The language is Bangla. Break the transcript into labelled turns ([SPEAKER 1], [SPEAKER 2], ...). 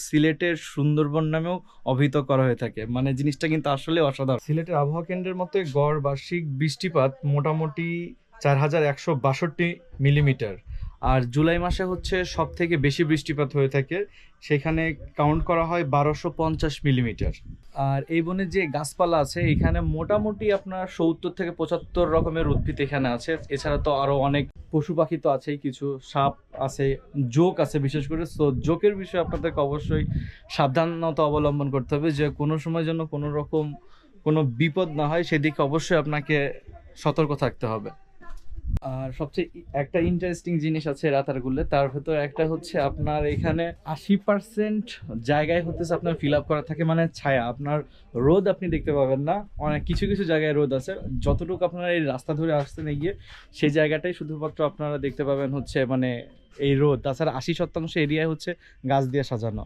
[SPEAKER 1] সিলেটের সুন্দরবন নামেও অভিহিত করা হয়ে থাকে, মানে জিনিসটা কিন্তু আসলে অসাধারণ। সিলেটের আবহাওয়া কেন্দ্রের মতে গড় বার্ষিক বৃষ্টিপাত মোটামুটি 4162 মিলিমিটার। আর জুলাই মাসে হচ্ছে সব থেকে বেশি বৃষ্টিপাত হয়ে থাকে, সেখানে কাউন্ট করা হয় 1250 মিলিমিটার। আর এই বনে যে গাছপালা আছে এখানে মোটামুটি আপনার 70 থেকে 75 রকমের উদ্ভিদ এখানে আছে। এছাড়া তো আরো অনেক পশু পাখি তো আছেই, কিছু সাপ আছে, জোক আছে বিশেষ করে। তো জোকের বিষয়ে আপনাদেরকে অবশ্যই সাবধানতা অবলম্বন করতে হবে, যে কোনো সময় যেন কোনো রকম কোনো বিপদ না হয় সেদিকে অবশ্যই আপনাকে সতর্ক থাকতে হবে। আর সবচেয়ে একটা ইন্টারেস্টিং জিনিস আছে রাতারগুলে, তার ভেতর একটা হচ্ছে আপনার এখানে 80% জায়গায় হতেছে আপনার ফিল আপ করা থাকে, মানে ছায়া। আপনার রোদ আপনি দেখতে পাবেন না, অনেক কিছু কিছু জায়গায় রোদ আছে। যতটুকু আপনারা এই রাস্তা ধরে আসতে গিয়ে সেই জায়গাটাই শুধুমাত্র আপনারা দেখতে পাবেন হচ্ছে মানে এই রোদ। তাছাড়া 80% এরিয়ায় হচ্ছে গাছ দিয়ে সাজানো।